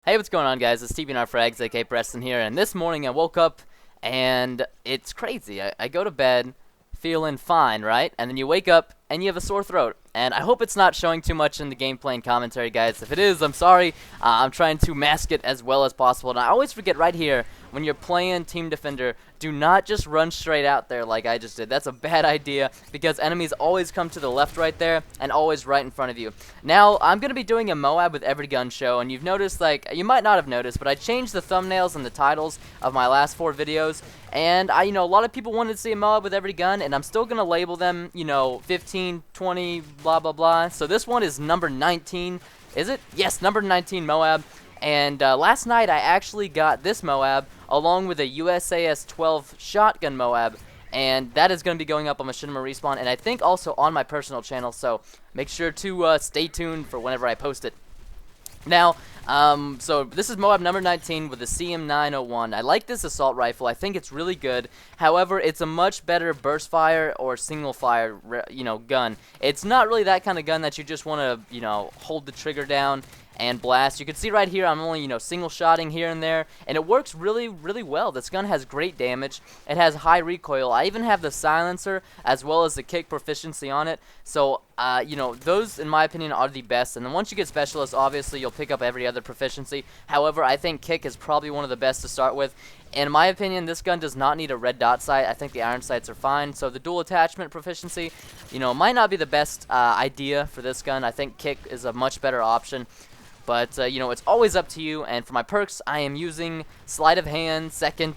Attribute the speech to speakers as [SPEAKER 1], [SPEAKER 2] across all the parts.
[SPEAKER 1] Hey, what's going on, guys? It's TBNR Frags, aka Preston here, and this morning I woke up and it's crazy. I go to bed feeling fine, right? And then you wake up and you have a sore throat. And I hope it's not showing too much in the gameplay and commentary, guys. If it is, I'm sorry. I'm trying to mask it as well as possible. And I always forget right here, when you're playing Team Defender, do not just run straight out there like I just did. That's a bad idea because enemies always come to the left right there and always right in front of you. Now, I'm going to be doing a Moab with every gun show, and you've noticed, like, you might not have noticed, but I changed the thumbnails and the titles of my last 4 videos. And a lot of people wanted to see a Moab with every gun, and I'm still going to label them, 15, 20, blah, blah, blah. So this one is number 19. Is it? Yes, number 19 Moab. And last night I actually got this Moab along with a USAS 12 shotgun Moab. And that is going to be going up on Machinima Respawn, and I think also on my personal channel. So make sure to stay tuned for whenever I post it. Now, so this is Moab number 19 with the CM901. I like this assault rifle. I think it's really good. However, it's a much better burst fire or single fire, gun. It's not really that kind of gun that you just want to, hold the trigger down and blast. You can see right here I'm only, single shotting here and there, and it works really, really well. This gun has great damage. It has high recoil. I even have the silencer as well as the kick proficiency on it. So, those, in my opinion, are the best. And then once you get specialist, obviously, you'll pick up every other proficiency. However, I think kick is probably one of the best to start with. In my opinion, this gun does not need a red dot sight. I think the iron sights are fine. So the dual attachment proficiency, might not be the best idea for this gun. I think kick is a much better option. But, it's always up to you. And for my perks, I am using Sleight of Hand, second,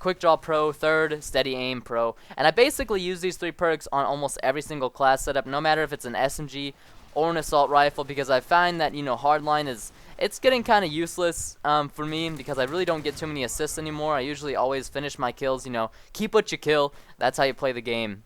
[SPEAKER 1] Quick Draw Pro, third, Steady Aim Pro. And I basically use these 3 perks on almost every single class setup, no matter if it's an SMG or an assault rifle, because I find that, hardline it's getting kind of useless for me because I really don't get too many assists anymore. I usually always finish my kills, keep what you kill. That's how you play the game.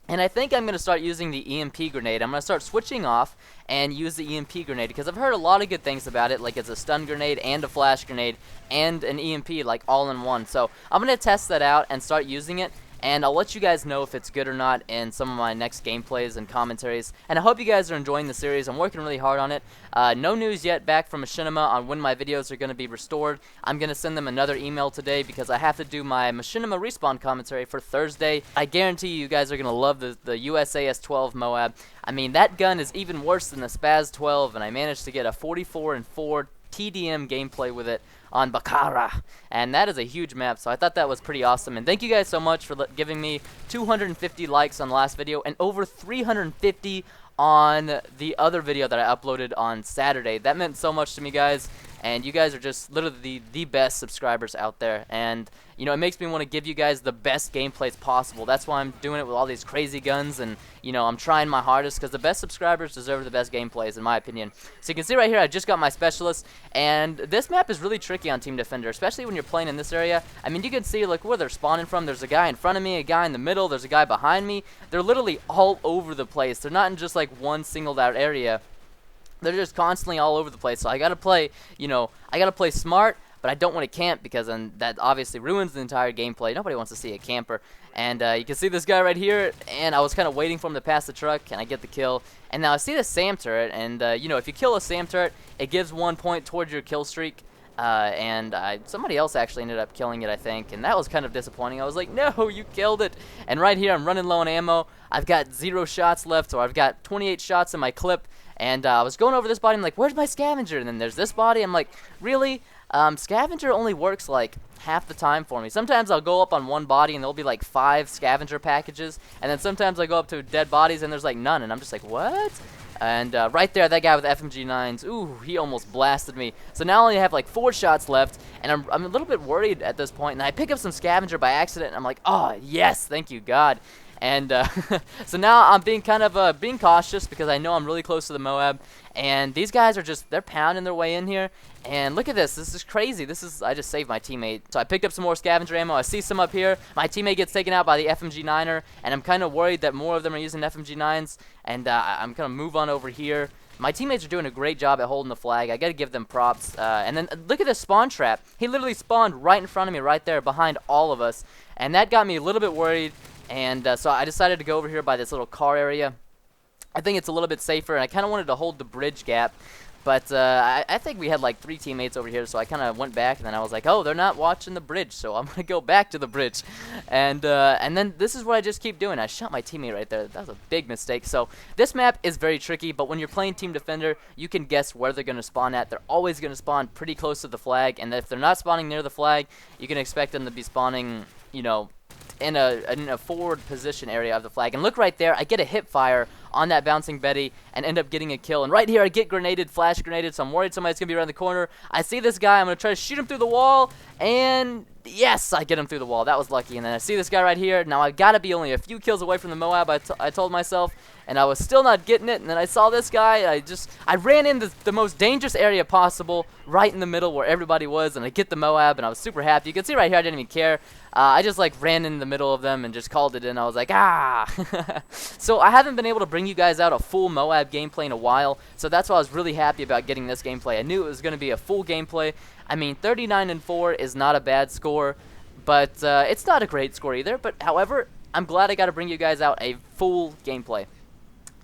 [SPEAKER 1] And I think I'm going to start using the EMP grenade. I'm going to start switching off and use the EMP grenade because I've heard a lot of good things about it, like it's a stun grenade and a flash grenade and an EMP, like all in one. So I'm going to test that out and start using it. And I'll let you guys know if it's good or not in some of my next gameplays and commentaries. And I hope you guys are enjoying the series. I'm working really hard on it. No news yet back from Machinima on when my videos are going to be restored. I'm going to send them another email today because I have to do my Machinima Respawn commentary for Thursday. I guarantee you guys are going to love the USAS 12 Moab. I mean, that gun is even worse than the Spaz 12, and I managed to get a 44-4 TDM gameplay with it on Bakara, and that is a huge map, so I thought that was pretty awesome. And thank you guys so much for giving me 250 likes on the last video and over 350 on the other video that I uploaded on Saturday. That meant so much to me, guys, and you guys are just literally the best subscribers out there. And it makes me want to give you guys the best gameplays possible. That's why I'm doing it with all these crazy guns, and I'm trying my hardest because the best subscribers deserve the best gameplays, in my opinion. So you can see right here I just got my specialist, and this map is really tricky on Team Defender, especially when you're playing in this area. I mean, you can see like where they're spawning from. There's a guy in front of me, a guy in the middle, there's a guy behind me. They're literally all over the place. They're not in just like one singled out area. They're just constantly all over the place. So I gotta play, I gotta play smart, but I don't want to camp because then that obviously ruins the entire gameplay. Nobody wants to see a camper. And you can see this guy right here, and I was kind of waiting for him to pass the truck, and I get the kill. And now I see the SAM turret, and if you kill a SAM turret, it gives 1 point towards your kill streak. And somebody else actually ended up killing it, I think, and that was kind of disappointing. I was like, no, you killed it. And right here, I'm running low on ammo. I've got 0 shots left, or I've got 28 shots in my clip. And I was going over this body, I'm like, where's my scavenger? And then there's this body, I'm like, really? Scavenger only works like half the time for me. Sometimes I'll go up on one body and there'll be like 5 scavenger packages, and then sometimes I go up to dead bodies and there's like none, and I'm just like, what? And right there, that guy with FMG9s, ooh, he almost blasted me. So now I only have like 4 shots left, and I'm a little bit worried at this point, and I pick up some scavenger by accident, and I'm like, oh, yes, thank you, God. And so now I'm being kind of being cautious because I know I'm really close to the Moab, and these guys are they're pounding their way in here. And look at this. This is crazy. I just saved my teammate. So I picked up some more scavenger ammo. I see some up here. My teammate gets taken out by the FMG9er, and I'm kind of worried that more of them are using FMG9s, and I'm going to move on over here. My teammates are doing a great job at holding the flag. I got to give them props. And then look at this spawn trap. He literally spawned right in front of me right there behind all of us, and that got me a little bit worried. And so I decided to go over here by this little car area. I think it's a little bit safer, and I kind of wanted to hold the bridge gap. But I think we had like 3 teammates over here, so I kind of went back, and then I was like, oh, they're not watching the bridge, so I'm gonna go back to the bridge, and then this is what I just keep doing. I shot my teammate right there. That was a big mistake. So this map is very tricky, but when you're playing Team Defender, you can guess where they're gonna spawn at. They're always gonna spawn pretty close to the flag, and if they're not spawning near the flag, you can expect them to be spawning, you know, in a forward position area of the flag. And look right there, I get a hip fire on that bouncing Betty and end up getting a kill. And right here I get grenaded, flash grenaded, so I'm worried somebody's going to be around the corner. I see this guy, I'm going to try to shoot him through the wall, and yes, I get him through the wall. That was lucky. And then I see this guy right here. Now I got to be only a few kills away from the Moab, I told myself, and I was still not getting it. And then I saw this guy, and I ran in the most dangerous area possible, right in the middle where everybody was, and I get the Moab, and I was super happy. You can see right here I didn't even care. I just like ran in the middle of them and just called it in. I was like, ah. So I haven't been able to bring you guys out a full Moab gameplay in a while, so that's why I was really happy about getting this gameplay. I knew it was going to be a full gameplay. I mean, 39-4 is not a bad score, but it's not a great score either. But however, I'm glad I got to bring you guys out a full gameplay.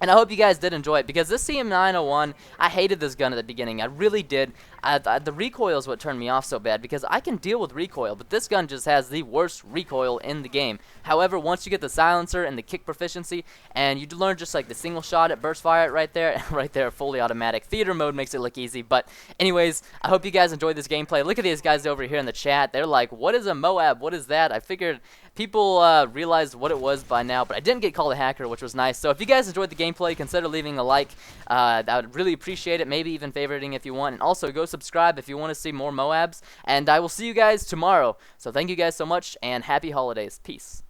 [SPEAKER 1] And I hope you guys did enjoy it, because this CM901, I hated this gun at the beginning. I really did. The recoil is what turned me off so bad, because I can deal with recoil, but this gun just has the worst recoil in the game. However, once you get the silencer and the kick proficiency, and you learn just like the single shot at burst fire right there, fully automatic. Theater mode makes it look easy. But anyways, I hope you guys enjoyed this gameplay. Look at these guys over here in the chat. They're like, what is a Moab? What is that? I figured people realized what it was by now, but I didn't get called a hacker, which was nice. So if you guys enjoyed the gameplay, consider leaving a like. I would really appreciate it. Maybe even favoriting if you want. And also go subscribe if you want to see more Moabs. And I will see you guys tomorrow. So thank you guys so much, and happy holidays. Peace.